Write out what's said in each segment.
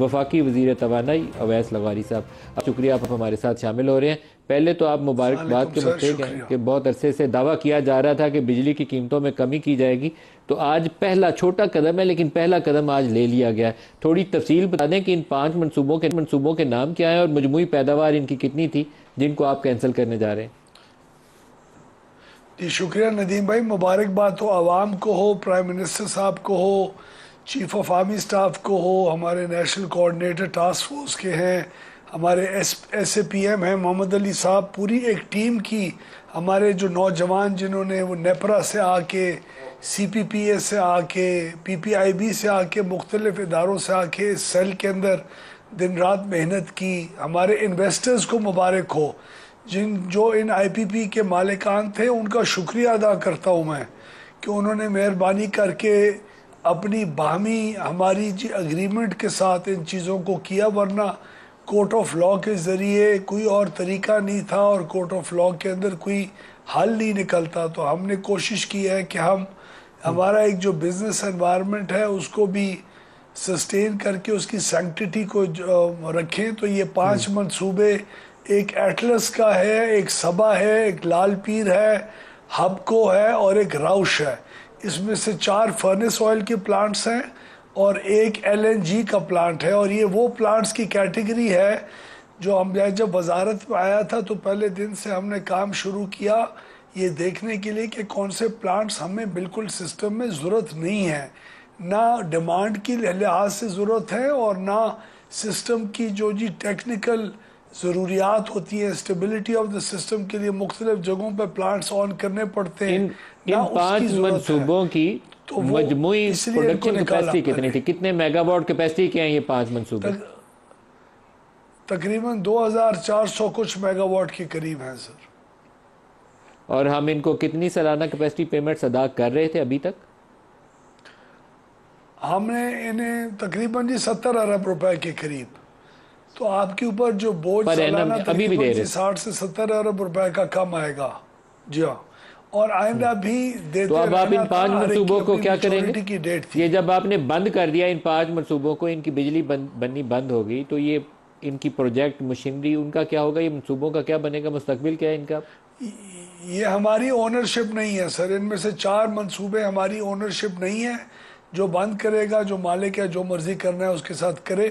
वफाकी वज़ीर तवानाई अवैस लगारी साहब, शुक्रिया आप हमारे साथ शामिल हो रहे हैं। पहले तो आप मुबारकबाद के मुस्तहिक हैं कि बहुत अरसे से दावा किया जा रहा था कि बिजली की कीमतों में कमी की जाएगी, तो आज पहला छोटा कदम है लेकिन पहला कदम आज ले लिया गया है। थोड़ी तफसील बता दें कि इन 5 मनसूबों के नाम क्या हैं और मजमूई पैदावार इनकी कितनी थी जिनको आप कैंसिल करने जा रहे हैं। जी शुक्रिया नदीम भाई, मुबारकबाद तो आवाम को हो, प्राइम मिनिस्टर साहब को हो, चीफ ऑफ आर्मी स्टाफ को हो, हमारे नेशनल कोऑर्डिनेटर टास्क फोर्स के हैं, हमारे SAPM हैं मोहम्मद अली साहब, पूरी एक टीम की, हमारे जो नौजवान जिन्होंने वो नेपरा से आके, CPPA से आके, PPIB से आके, मुख्तलिफ इदारों से आके इस सेल के अंदर दिन रात मेहनत की, हमारे इन्वेस्टर्स को मुबारक हो जो इन IPP के मालिकान थे, उनका शुक्रिया अदा करता हूँ मैं कि उन्होंने मेहरबानी करके अपनी बाहमी हमारी जी अग्रीमेंट के साथ इन चीज़ों को किया, वरना कोर्ट ऑफ लॉ के ज़रिए कोई और तरीका नहीं था और कोर्ट ऑफ लॉ के अंदर कोई हल नहीं निकलता। तो हमने कोशिश की है कि हम हमारा एक जो बिज़नेस एनवायरनमेंट है उसको भी सस्टेन करके उसकी सैंक्टिटी को रखें। तो ये 5 मंसूबे, एक एटलस का है, एक सबा है, एक लाल पीर है, हबको है और एक राउश है। इसमें से 4 फर्नेस ऑयल के प्लांट्स हैं और एक LNG का प्लांट है। और ये वो प्लांट्स की कैटेगरी है जो हम जब वजारत में आया था तो पहले दिन से हमने काम शुरू किया ये देखने के लिए कि कौन से प्लांट्स हमें बिल्कुल सिस्टम में ज़रूरत नहीं है, ना डिमांड की लिहाज से ज़रूरत है और ना सिस्टम की जो जी टेक्निकल ज़रूरियात होती है स्टेबिलिटी ऑफ द सिस्टम के लिए मुख्तलिफ जगहों पर प्लांट्स ऑन करने पड़ते हैं। इन 5 मंसूबों की तो मजमूई प्रोडक्शन कैपेसिटी कितनी थी, कितने मेगावाट कैपेसिटी के हैं ये 5 मंसूबे? तकरीबन 2400 कुछ मेगावाट के करीब हैं सर। और हम इनको कितनी सालाना कैपेसिटी पेमेंट्स अदा कर रहे थे अभी तक? हमने इन्हें तकरीबन जी 70 अरब रुपए के करीब, तो आपके ऊपर जो बोझ सालाना अभी भी दे रहे 60 से 70 अरब रुपए का कम आएगा। जी हाँ, और आइंदा भी देते। तो अब आप इन 5 मंसूबों को क्या करेंगे? की डेट थी। ये जब आपने बंद कर दिया इन 5 मंसूबों को, इनकी बिजली बननी बंद हो गई, तो ये इनकी प्रोजेक्ट मशीनरी उनका क्या होगा? ये मंसूबों का क्या बनेगा, मुस्तकबिल क्या है इनका? ये हमारी ओनरशिप नहीं है सर। इनमें से 4 मंसूबे हमारी ओनरशिप नहीं है। जो बंद करेगा, जो मालिक है, जो मर्जी करना है उसके साथ करे।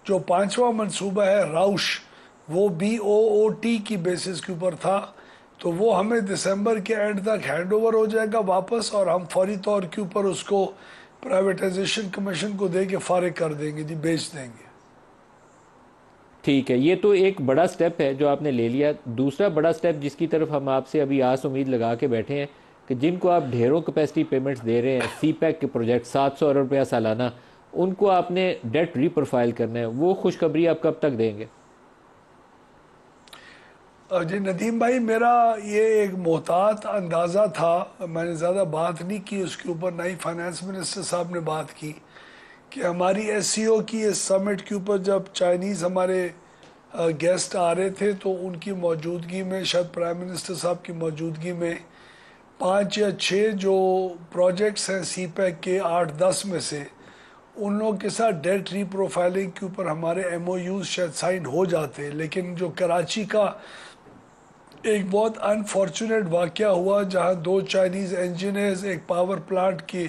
जो 5वां मंसूबा है राउश, वो BOOT की बेसिस के ऊपर था, तो वो हमें दिसंबर के एंड तक हैंड ओवर हो जाएगा वापस, और हम फौरी तौर के ऊपर उसको प्राइवेटाइजेशन कमीशन को दे के फारिग कर देंगे जी, बेच देंगे। ठीक है, ये तो एक बड़ा स्टेप है जो आपने ले लिया। दूसरा बड़ा स्टेप जिसकी तरफ हम आपसे अभी आस उम्मीद लगा के बैठे हैं कि जिनको आप ढेरों कैपेसिटी पेमेंट्स दे रहे हैं, CPEC के प्रोजेक्ट 700 अरब रुपया सालाना, उनको आपने डेट रीप्रोफाइल करना है, वो खुशखबरी आप कब तक देंगे? जी नदीम भाई, मेरा ये एक मोहतात अंदाज़ा था, मैंने ज़्यादा बात नहीं की उसके ऊपर, ना ही फाइनेंस मिनिस्टर साहब ने बात की, कि हमारी SCO की इस समिट के ऊपर जब चाइनीज़ हमारे गेस्ट आ रहे थे तो उनकी मौजूदगी में, शायद प्राइम मिनिस्टर साहब की मौजूदगी में, 5 या 6 जो प्रोजेक्ट्स हैं CPEC के 8-10 में से, उन लोगों के साथ डेट रीप्रोफाइलिंग के ऊपर हमारे MOUs शायद साइन हो जाते। लेकिन जो कराची का एक बहुत अनफॉर्चुनेट वाक़या हुआ जहां 2 चाइनीज़ इंजीनियर्स एक पावर प्लांट के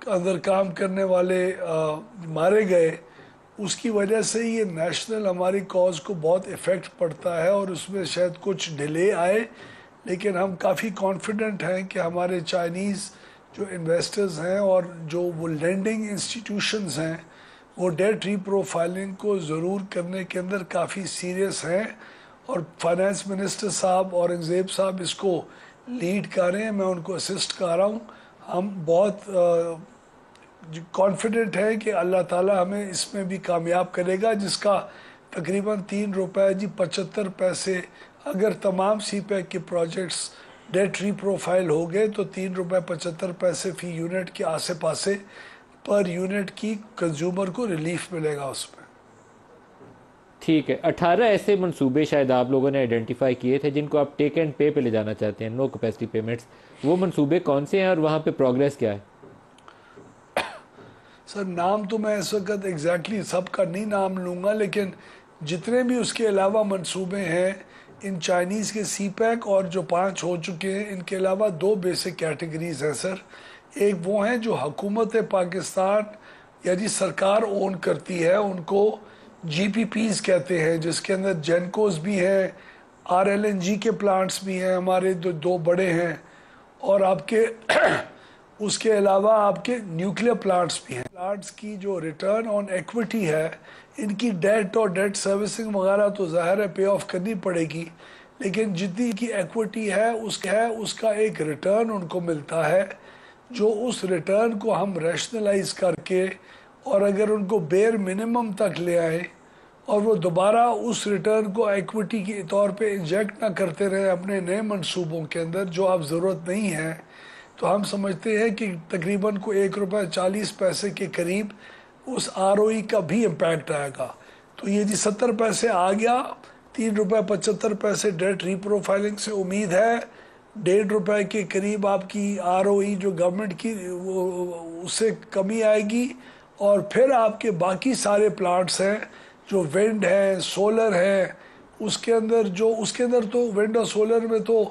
अंदर काम करने वाले मारे गए, उसकी वजह से ये नेशनल हमारी कॉज को बहुत इफ़ेक्ट पड़ता है और उसमें शायद कुछ डिले आए। लेकिन हम काफ़ी कॉन्फिडेंट हैं कि हमारे चाइनीज़ जो इन्वेस्टर्स हैं और जो वो लेंडिंग इंस्टीट्यूशंस हैं वो डेट रीप्रोफाइलिंग को ज़रूर करने के अंदर काफ़ी सीरियस हैं, और फाइनेंस मिनिस्टर साहब औरंगज़ेब साहब इसको लीड कर रहे हैं, मैं उनको असिस्ट कर रहा हूँ। हम बहुत कॉन्फिडेंट है कि अल्लाह ताला हमें इसमें भी कामयाब करेगा, जिसका तकरीबन 3 रुपये जी 75 पैसे, अगर तमाम CPEC के प्रोजेक्ट्स डेट रीप्रोफाइल हो गए तो 3 रुपये 75 पैसे फ़ी यूनिट के आसे पासे पर यूनिट की कंज्यूमर को रिलीफ मिलेगा उसमें। ठीक है, 18 ऐसे मंसूबे शायद आप लोगों ने आइडेंटिफाई किए थे जिनको आप टेक एंड पे पे ले जाना चाहते हैं, नो कैपेसिटी पेमेंट्स। वो मंसूबे कौन से हैं और वहाँ पे प्रोग्रेस क्या है? सर नाम तो मैं इस वक्त एग्जैक्टली सबका नहीं नाम लूँगा, लेकिन जितने भी उसके अलावा मंसूबे हैं इन चाइनीज़ के सी पैक और जो 5 हो चुके हैं, इनके अलावा 2 बेसिक कैटेगरीज हैं सर। एक वो हैं जो हुकूमत पाकिस्तान यानी सरकार ओन करती है, उनको जीपीपीज कहते हैं, जिसके अंदर जेनकोस भी हैं, आरएलएनजी के प्लांट्स भी हैं, हमारे दो बड़े हैं, और आपके उसके अलावा आपके न्यूक्लियर प्लांट्स भी हैं। प्लांट्स की जो रिटर्न ऑन इक्विटी है, इनकी डेट और डेट सर्विसिंग वगैरह तो ज़ाहिर है पे ऑफ करनी पड़ेगी, लेकिन जितनी की इक्विटी है उसका एक रिटर्न उनको मिलता है, जो उस रिटर्न को हम रैशनलाइज करके और अगर उनको बेयर मिनिमम तक ले आए और वो दोबारा उस रिटर्न को इक्विटी के तौर पे इंजेक्ट ना करते रहे अपने नए मंसूबों के अंदर जो अब ज़रूरत नहीं है, तो हम समझते हैं कि तकरीबन को ₹1.40 के करीब उस आरओई का भी इम्पैक्ट आएगा। तो ये जी 70 पैसे आ गया, ₹3.75 डेट रीप्रोफाइलिंग से उम्मीद है ₹1.5 के करीब आपकी आरओई जो गवर्नमेंट की वो उससे कमी आएगी, और फिर आपके बाकी सारे प्लांट्स हैं जो विंड है, सोलर है, उसके अंदर तो विंड और सोलर में तो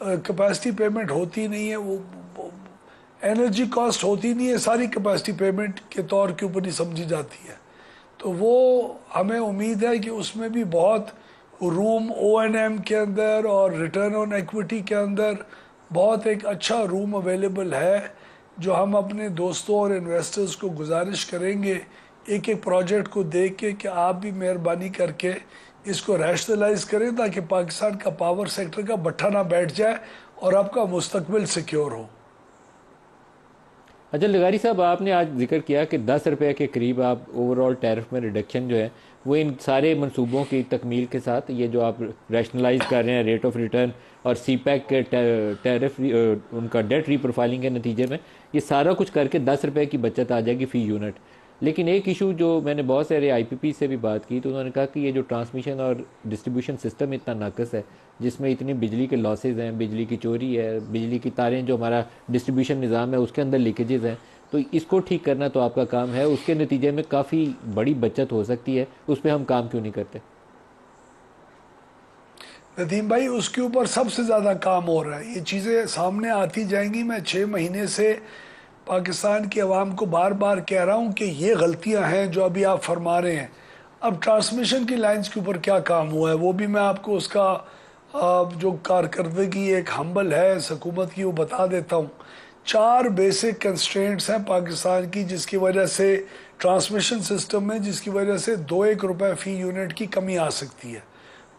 कैपेसिटी पेमेंट होती नहीं है, वो एनर्जी कॉस्ट होती नहीं है, सारी कैपेसिटी पेमेंट के तौर के ऊपर ही समझी जाती है। तो वो हमें उम्मीद है कि उसमें भी बहुत रूम ओएनएम के अंदर और रिटर्न ऑन इक्विटी के अंदर बहुत एक अच्छा रूम अवेलेबल है, जो हम अपने दोस्तों और इन्वेस्टर्स को गुजारिश करेंगे एक एक प्रोजेक्ट को देख के कि आप भी मेहरबानी करके इसको रैशनलाइज करें, ताकि पाकिस्तान का पावर सेक्टर का भट्ठा ना बैठ जाए और आपका मुस्तकबिल सिक्योर हो। अच्छा लगारी साहब, आपने आज जिक्र किया कि ₹10 के करीब आप ओवरऑल टैरिफ में रिडक्शन जो है वो इन सारे मंसूबों की तकमील के साथ, ये जो आप रैशनलाइज कर रहे हैं रेट ऑफ रिटर्न और सी पैक के टैरिफ उनका डेट रीप्रोफाइलिंग के नतीजे में, ये सारा कुछ करके ₹10 की बचत आ जाएगी फ़ी यूनिट। लेकिन एक इशू जो मैंने बहुत सारे आईपीपी से भी बात की, तो उन्होंने कहा कि ये जो ट्रांसमिशन और डिस्ट्रीब्यूशन सिस्टम इतना नाकस है, जिसमें इतनी बिजली के लॉसेज हैं, बिजली की चोरी है, बिजली की तारें जो हमारा डिस्ट्रीब्यूशन निज़ाम है उसके अंदर लीकेजेस हैं, तो इसको ठीक करना तो आपका काम है, उसके नतीजे में काफ़ी बड़ी बचत हो सकती है, उस पर हम काम क्यों नहीं करते? नदीम भाई, उसके ऊपर सबसे ज़्यादा काम हो रहा है, ये चीज़ें सामने आती जाएंगी। मैं 6 महीने से पाकिस्तान की आवाम को बार बार कह रहा हूँ कि ये गलतियाँ हैं जो अभी आप फरमा रहे हैं। अब ट्रांसमिशन की लाइंस के ऊपर क्या काम हुआ है वो भी मैं आपको उसका जो कारकर्दगी एक हम्बल है हुकूमत की वो बता देता हूँ। 4 बेसिक कंस्ट्रेंट्स हैं पाकिस्तान की जिसकी वजह से ट्रांसमिशन सिस्टम में, जिसकी वजह से 2-1 रुपए फ़ी यूनिट की कमी आ सकती है।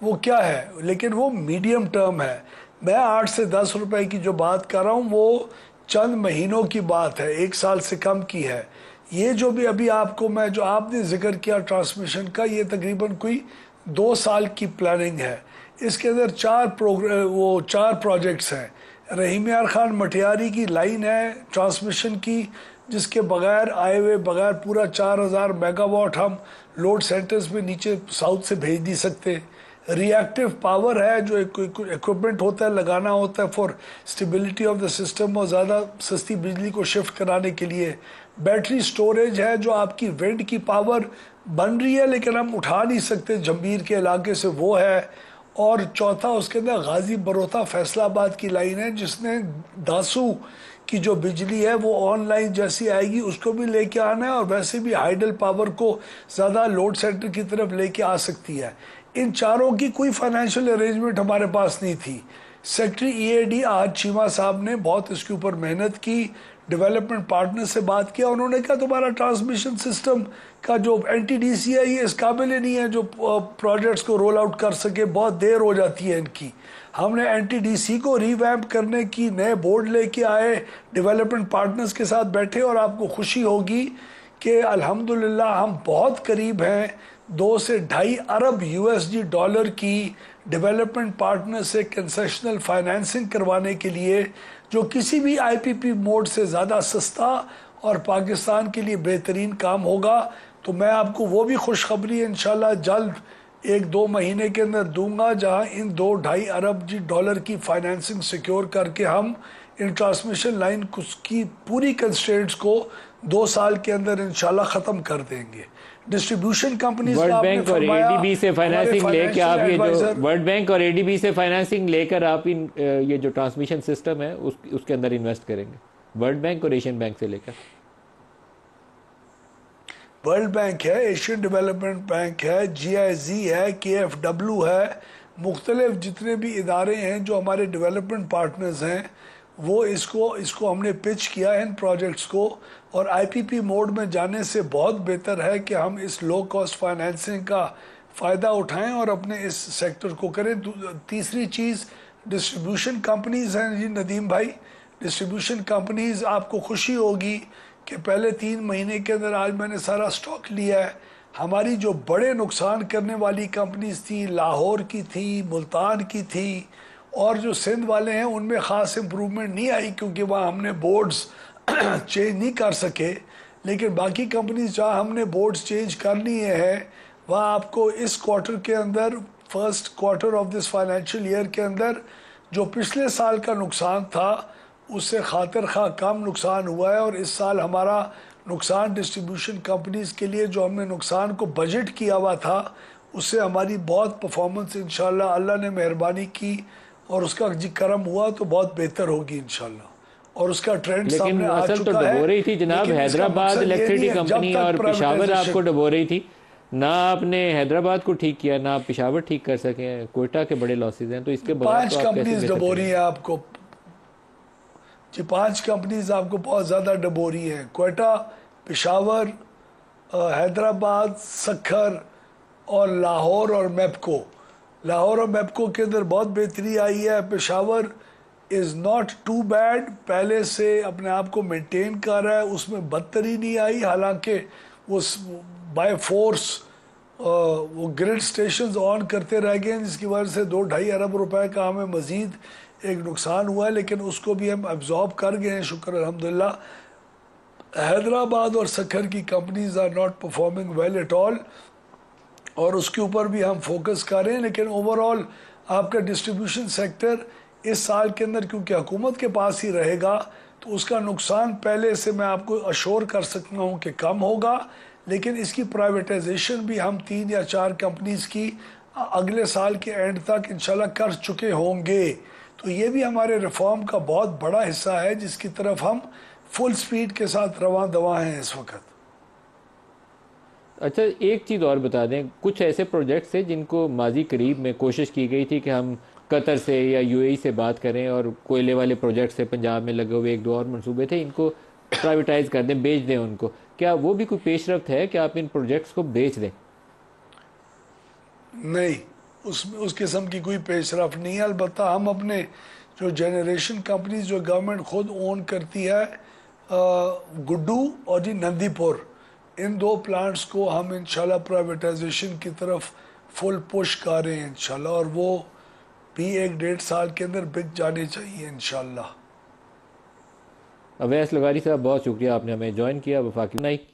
वो क्या है, लेकिन वो मीडियम टर्म है। मैं 8 से 10 रुपए की जो बात कर रहा हूँ वो चंद महीनों की बात है, 1 साल से कम की है। ये जो भी अभी आपको मैं जो आपने जिक्र किया ट्रांसमिशन का, ये तकरीबन कोई 2 साल की प्लानिंग है। इसके अंदर 4 प्रोजेक्ट्स हैं। रहीम यार खान मटियारी की लाइन है ट्रांसमिशन की, जिसके बगैर आए हुए बगैर पूरा 4000 मेगावाट हम लोड सेंटर्स में नीचे साउथ से भेज नहीं सकते। रिएक्टिव पावर है जो इक्विपमेंट होता है, लगाना होता है for stability of the system और ज़्यादा सस्ती बिजली को शिफ्ट कराने के लिए। बैटरी स्टोरेज है जो आपकी विंड की पावर बन रही है लेकिन हम उठा नहीं सकते जंबीर के इलाके से, वो है। और चौथा उसके अंदर गाजी बरोता फैसलाबाद की लाइन है, जिसने दासू की जो बिजली है वो ऑनलाइन जैसी आएगी उसको भी लेके आना है, और वैसे भी हाइडल पावर को ज़्यादा लोड सेंटर की तरफ लेके आ सकती है। इन चारों की कोई फाइनेंशियल अरेंजमेंट हमारे पास नहीं थी। सेक्रेटरी ईएडी आज चीमा साहब ने बहुत इसके ऊपर मेहनत की, डेवलपमेंट पार्टनर से बात किया, उन्होंने कहा तुम्हारा ट्रांसमिशन सिस्टम का जो एनटीडीसी है ये इस काबिल नहीं है जो प्रोजेक्ट्स को रोल आउट कर सके, बहुत देर हो जाती है इनकी। हमने एनटीडीसी को रिवैम्प करने की नए बोर्ड लेके आए, डेवलपमेंट पार्टनर्स के साथ बैठे, और आपको खुशी होगी कि अल्हम्दुलिल्लाह हम बहुत करीब हैं 2 से 2.5 अरब यूएसडी डॉलर की डेवलपमेंट पार्टनर से कंसेशनल फाइनेंसिंग करवाने के लिए, जो किसी भी आईपीपी मोड से ज़्यादा सस्ता और पाकिस्तान के लिए बेहतरीन काम होगा। तो मैं आपको वो भी खुशखबरी इंशाल्लाह जल्द 1-2 महीने के अंदर दूंगा, जहां इन 2-2.5 अरब डॉलर की फाइनेंसिंग सिक्योर करके हम इन ट्रांसमिशन लाइन की पूरी कंस्ट्रेंट्स को 2 साल के अंदर इंशाल्लाह ख़त्म कर देंगे। डिस्ट्रीब्यूशन कंपनीज वर्ल्ड बैंक और एडीबी से फाइनेंसिंग लेके आप ये जो वर्ल्ड बैंक और एडीबी से फाइनेंसिंग लेकर आप इन ये जो ट्रांसमिशन सिस्टम है उसके अंदर इन्वेस्ट करेंगे, वर्ल्ड बैंक और एशियन बैंक से लेकर। वर्ल्ड बैंक है, एशियन डेवलपमेंट बैंक है, GIZ है, KFW है, मुख्तलिफ जितने भी इदारे हैं जो हमारे डेवलपमेंट पार्टनर्स हैं वो इसको हमने पिच किया है इन प्रोजेक्ट्स को। और IPP मोड में जाने से बहुत बेहतर है कि हम इस लो कॉस्ट फाइनेंसिंग का फ़ायदा उठाएं और अपने इस सेक्टर को करें। तीसरी चीज़ डिस्ट्रीब्यूशन कंपनीज़ हैं जी नदीम भाई। डिस्ट्रीब्यूशन कंपनीज़, आपको खुशी होगी कि पहले 3 महीने के अंदर आज मैंने सारा स्टॉक लिया है। हमारी जो बड़े नुकसान करने वाली कंपनीज थी, लाहौर की थी, मुल्तान की थी, और जो सिंध वाले हैं उनमें ख़ास इम्प्रूवमेंट नहीं आई क्योंकि वहाँ हमने बोर्ड्स चेंज नहीं कर सके। लेकिन बाकी कंपनीज जहाँ हमने बोर्ड्स चेंज कर लिए हैं वहाँ आपको इस क्वार्टर के अंदर, first quarter of this financial year के अंदर जो पिछले साल का नुकसान था उससे खातिर खा कम नुकसान हुआ है। और इस साल हमारा नुकसान डिस्ट्रीब्यूशन कंपनीज के लिए जो हमने नुकसान को बजट किया हुआ था उससे हमारी बहुत परफॉर्मेंस इंशाल्लाह अल्लाह ने मेहरबानी की और उसका जी करम हुआ तो बहुत बेहतर होगी इंशाल्लाह। और उसका ट्रेंड सामने आ चुका तो है। डबो रही थी जनाब, हैदराबाद इलेक्ट्रिसिटी कंपनी और पेशावर आपको डबो रही थी ना। आपने हैदराबाद को ठीक किया ना आप पेशावर ठीक कर सके। कोयटा के बड़े लॉसेज हैं, तो इसके बाद 5 कंपनीज डबो रही है आपको जी। 5 कंपनीज आपको बहुत ज़्यादा डबो रही हैं। कोयटा, पेशावर, हैदराबाद, सखर और लाहौर और मैपको। लाहौर और मैपको के अंदर बहुत बेहतरी आई है। Peshawar is not too bad, पहले से अपने आप को मेंटेन कर रहा है, उसमें बदतरी नहीं आई। हालांकि वो बाय फोर्स वो ग्रिड स्टेशंस ऑन करते रह गए हैं जिसकी वजह से 2-2.5 अरब रुपए का हमें मज़ीद एक नुकसान हुआ है, लेकिन उसको भी हम अब्जॉर्ब कर गए हैं, शुक्र अल्हम्दुलिल्लाह। हैदराबाद और सखर की companies are not performing well at all और उसके ऊपर भी हम फोकस कर रहे हैं। लेकिन ओवरऑल आपका डिस्ट्रीब्यूशन सेक्टर इस साल के अंदर क्योंकि हुकूमत के पास ही रहेगा तो उसका नुकसान पहले से मैं आपको अश्योर कर सकता हूँ कि कम होगा। लेकिन इसकी प्राइवेटाइजेशन भी हम 3 या 4 कंपनीज की अगले साल के एंड तक इंशाल्लाह कर चुके होंगे। तो ये भी हमारे रिफॉर्म का बहुत बड़ा हिस्सा है जिसकी तरफ हम फुल स्पीड के साथ रवां दवा हैं इस वक्त। अच्छा, एक चीज़ और बता दें, कुछ ऐसे प्रोजेक्ट्स हैं जिनको माजी करीब में कोशिश की गई थी कि हम कतर से या UAE से बात करें और कोयले वाले प्रोजेक्ट्स से पंजाब में लगे हुए 1-2 और मंसूबे थे, इनको प्राइवेटाइज कर दें, बेच दें उनको। क्या वो भी कोई पेशरफ्त है कि आप इन प्रोजेक्ट्स को बेच दें? नहीं, उस किस्म की कोई पेशरफ नहीं है। अलबत्ता हम अपने जो जनरेशन कंपनीज जो गवर्नमेंट खुद ओन करती है, गुड्डू और जी नंदीपुर, इन 2 प्लांट्स को हम इंशाल्लाह प्राइवेटाइजेशन की तरफ फुल पुश कर रहे हैं इंशाल्लाह, और वो भी 1-1.5 साल के अंदर बिक जाने चाहिए इंशाल्लाह। अवैस लगारी साहब, बहुत शुक्रिया आपने हमें ज्वाइन किया। वफाकी नाइक।